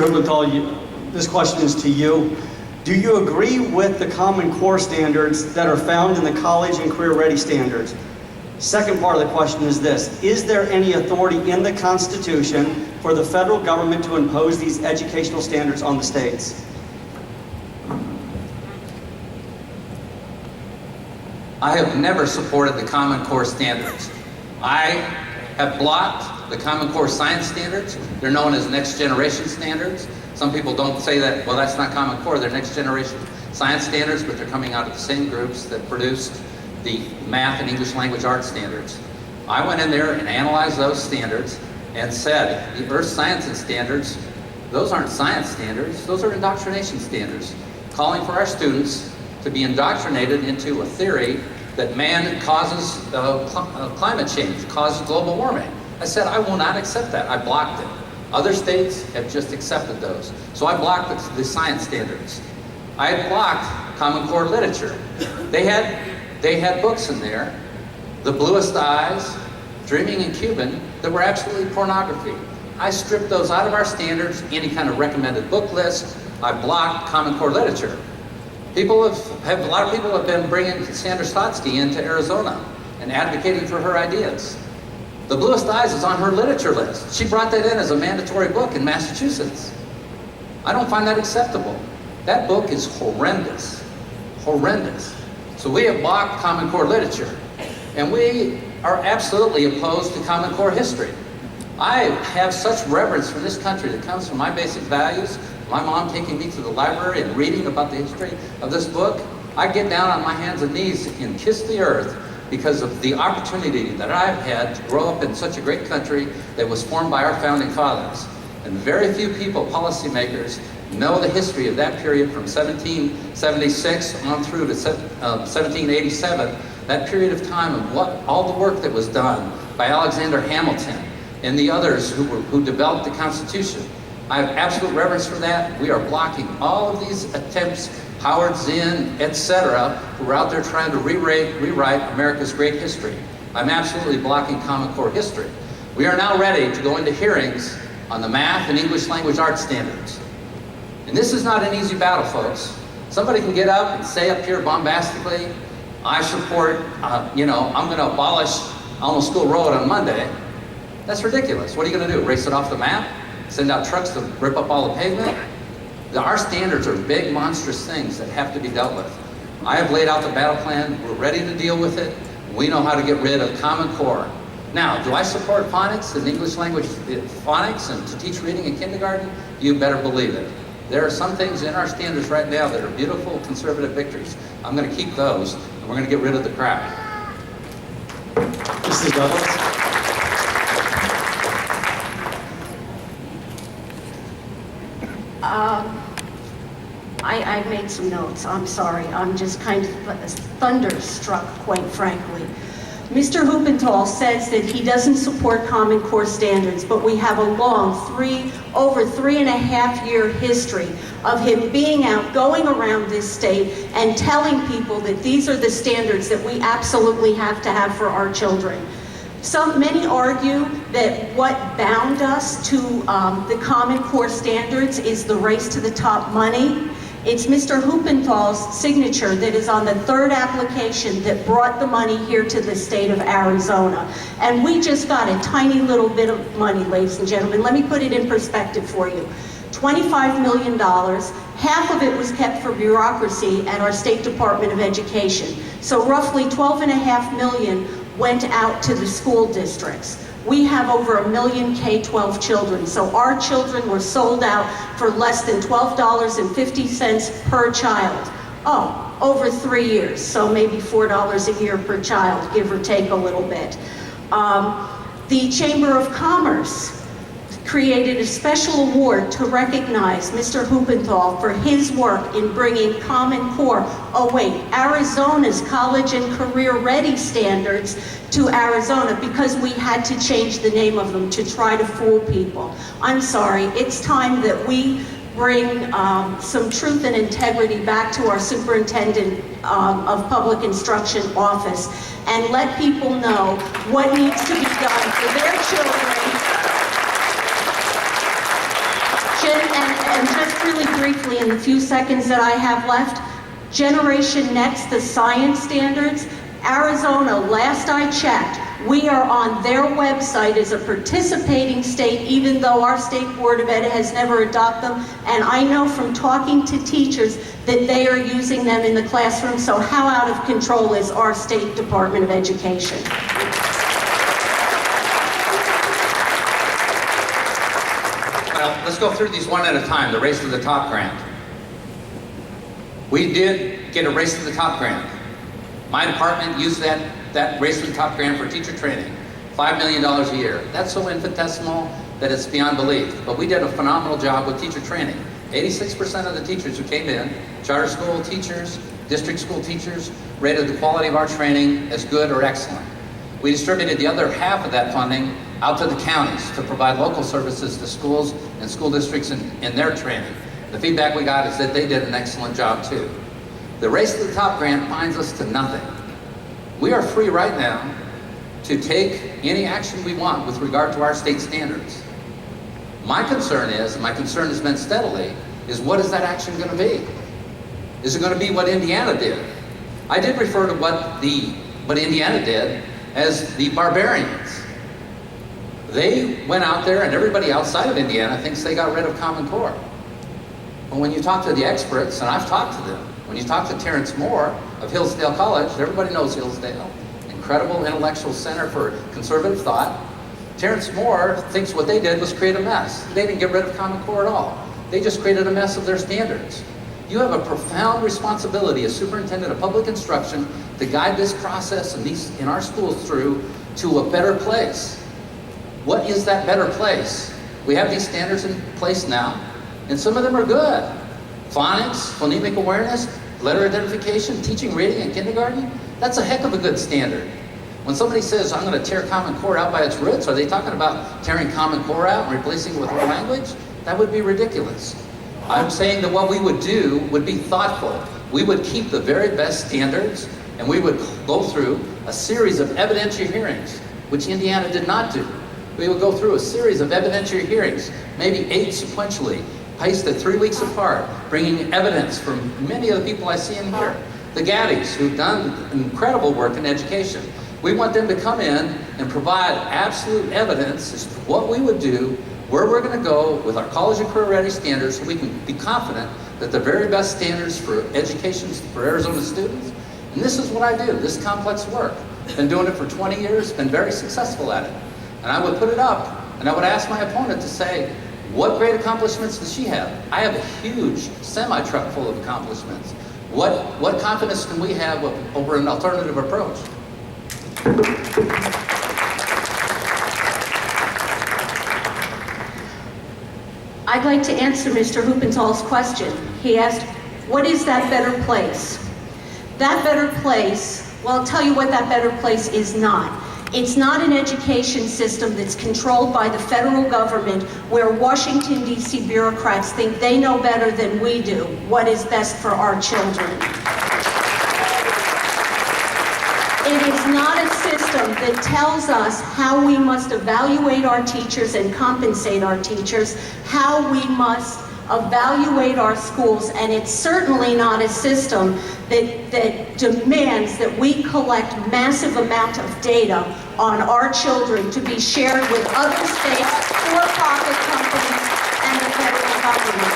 Huppenthal, this question is to you. Do you agree with the Common Core standards that are found in the college and career ready standards? Second part of the question is this: is there any authority in the Constitution for the federal government to impose these educational standards on the states? I have never supported the Common Core standards. I have blocked the Common Core science standards. They're known as next generation standards. Some people don't say that, well, that's not Common Core, they're next generation science standards, but they're coming out of the same groups that produced the math and English language arts standards. I went in there and analyzed those standards and said, the earth sciences standards, those aren't science standards, those are indoctrination standards, calling for our students to be indoctrinated into a theory that man causes climate change, causes global warming. I said, I will not accept that. I blocked it. Other states have just accepted those. So I blocked the science standards. I had blocked Common Core literature. They had books in there, The Bluest Eyes, Dreaming in Cuban, that were absolutely pornography. I stripped those out of our standards, any kind of recommended book list. I blocked Common Core literature. A lot of people have been bringing Sandra Stotsky into Arizona and advocating for her ideas. The Bluest Eyes is on her literature list. She brought that in as a mandatory book in Massachusetts. I don't find that acceptable. That book is horrendous, horrendous. So we have blocked Common Core literature, and we are absolutely opposed to Common Core history. I have such reverence for this country that comes from my basic values. My mom taking me to the library and reading about the history of this book. I get down on my hands and knees and kiss the earth because of the opportunity that I've had to grow up in such a great country that was formed by our founding fathers. And very few people, policymakers, know the history of that period from 1776 on through to 1787, that period of time and all the work that was done by Alexander Hamilton and the others who developed the Constitution. I have absolute reverence for that. We are blocking all of these attempts, Howard Zinn, etc., who are out there trying to rewrite America's great history. I'm absolutely blocking Common Core history. We are now ready to go into hearings on the math and English language arts standards. And this is not an easy battle, folks. Somebody can get up and say up here bombastically, I support, I'm going to abolish Alma School Road on Monday. That's ridiculous. What are you going to do, erase it off the map? Send out trucks to rip up all the pavement? Our standards are big, monstrous things that have to be dealt with. I have laid out the battle plan. We're ready to deal with it. We know how to get rid of Common Core. Now, do I support phonics and English language phonics and to teach reading in kindergarten? You better believe it. There are some things in our standards right now that are beautiful conservative victories. I'm going to keep those, and we're going to get rid of the crap. Mrs. Douglas. I made some notes. I'm sorry. I'm just kind of thunderstruck, quite frankly. Mr. Huppenthal says that he doesn't support Common Core standards, but we have a long over 3.5-year history of him being out, going around this state and telling people that these are the standards that we absolutely have to have for our children. Many argue that what bound us to the Common Core standards is the race to the top money. It's Mr. Huppenthal's signature that is on the third application that brought the money here to the state of Arizona. And we just got a tiny little bit of money, ladies and gentlemen. Let me put it in perspective for you. $25 million, half of it was kept for bureaucracy at our State Department of Education. So roughly $12.5 million went out to the school districts. We have over 1 million K-12 children, so our children were sold out for less than $12.50 per child. Oh, over 3 years, so maybe $4 a year per child, give or take a little bit. The Chamber of Commerce created a special award to recognize Mr. Huppenthal for his work in bringing Common Core, Arizona's college and career ready standards to Arizona, because we had to change the name of them to try to fool people. I'm sorry, it's time that we bring some truth and integrity back to our Superintendent of Public Instruction office and let people know what needs to be done for their children and briefly in the few seconds that I have left. Generation Next, the science standards, Arizona, last I checked, we are on their website as a participating state, even though our State Board of Ed has never adopted them. And I know from talking to teachers that they are using them in the classroom. So how out of control is our State Department of Education? Well, let's go through these one at a time. The Race to the Top grant. We did get a Race to the Top grant. My department used that Race to the Top grant for teacher training. $5 million a year. That's so infinitesimal that it's beyond belief. But we did a phenomenal job with teacher training. 86% of the teachers who came in, charter school teachers, district school teachers, rated the quality of our training as good or excellent. We distributed the other half of that funding out to the counties to provide local services to schools and school districts in their training. The feedback we got is that they did an excellent job too. The Race to the Top grant binds us to nothing. We are free right now to take any action we want with regard to our state standards. My concern is, and my concern has been steadily, is what is that action going to be? Is it going to be what Indiana did? I did refer to what Indiana did as the barbarians. They went out there, and everybody outside of Indiana thinks they got rid of Common Core. But when you talk to the experts, and I've talked to them, when you talk to Terrence Moore of Hillsdale College, everybody knows Hillsdale, incredible intellectual center for conservative thought. Terrence Moore thinks what they did was create a mess. They didn't get rid of Common Core at all. They just created a mess of their standards. You have a profound responsibility as superintendent of public instruction to guide this process in our schools through to a better place. What is that better place? We have these standards in place now, and some of them are good. Phonics, phonemic awareness, letter identification, teaching reading in kindergarten, that's a heck of a good standard. When somebody says, I'm going to tear Common Core out by its roots, are they talking about tearing Common Core out and replacing it with whole language? That would be ridiculous. I'm saying that what we would do would be thoughtful. We would keep the very best standards, and we would go through a series of evidentiary hearings, which Indiana did not do. We would go through a series of evidentiary hearings, maybe 8 sequentially, paced at 3 weeks apart, bringing evidence from many of the people I see in here. The Gaddies, who've done incredible work in education. We want them to come in and provide absolute evidence as to what we would do, where we're going to go with our college and career ready standards, so we can be confident that the very best standards for education for Arizona students. And this is what I do, this complex work. Been doing it for 20 years, been very successful at it. And I would put it up, and I would ask my opponent to say, what great accomplishments does she have? I have a huge semi-truck full of accomplishments. What confidence can we have over an alternative approach? I'd like to answer Mr. Huppenthal's question. He asked, what is that better place? That better place, well, I'll tell you what that better place is not. It's not an education system that's controlled by the federal government where Washington, D.C. bureaucrats think they know better than we do what is best for our children. It is not a system that tells us how we must evaluate our teachers and compensate our teachers, how we must evaluate our schools, and it's certainly not a system that demands that we collect massive amount of data on our children to be shared with other states, for-profit companies, and the federal government.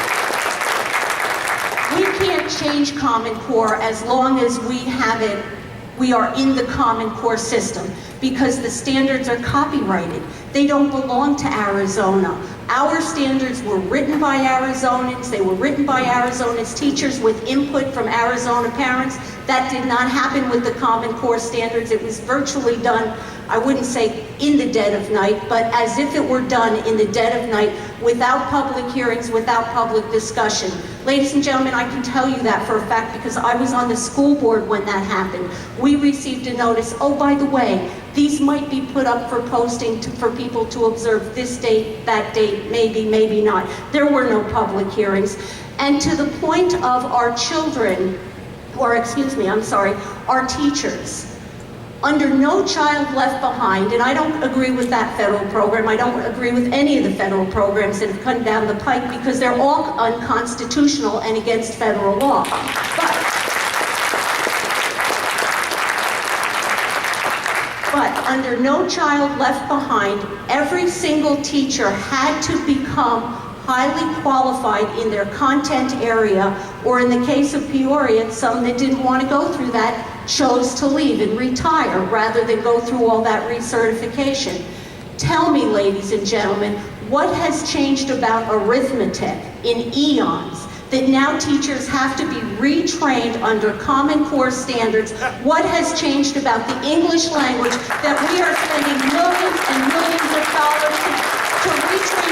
We can't change Common Core as long as we are in the Common Core system, because the standards are copyrighted. They don't belong to Arizona. Our standards were written by Arizonans. They were written by Arizona's teachers with input from Arizona parents. That did not happen with the Common Core standards. It was virtually done, I wouldn't say in the dead of night, but as if it were done in the dead of night, without public hearings, without public discussion. Ladies and gentlemen, I can tell you that for a fact because I was on the school board when that happened. We received a notice, oh, by the way, these might be put up for posting for people to observe this date, that date, maybe, maybe not. There were no public hearings. And to the point of our children, or excuse me, I'm sorry, our teachers. Under No Child Left Behind, and I don't agree with that federal program, I don't agree with any of the federal programs that have come down the pike because they're all unconstitutional and against federal law. But under No Child Left Behind, every single teacher had to become highly qualified in their content area, or in the case of Peoria, some that didn't want to go through that chose to leave and retire rather than go through all that recertification. Tell me, ladies and gentlemen, what has changed about arithmetic in eons that now teachers have to be retrained under Common Core standards? What has changed about the English language that we are spending millions and millions of dollars to retrain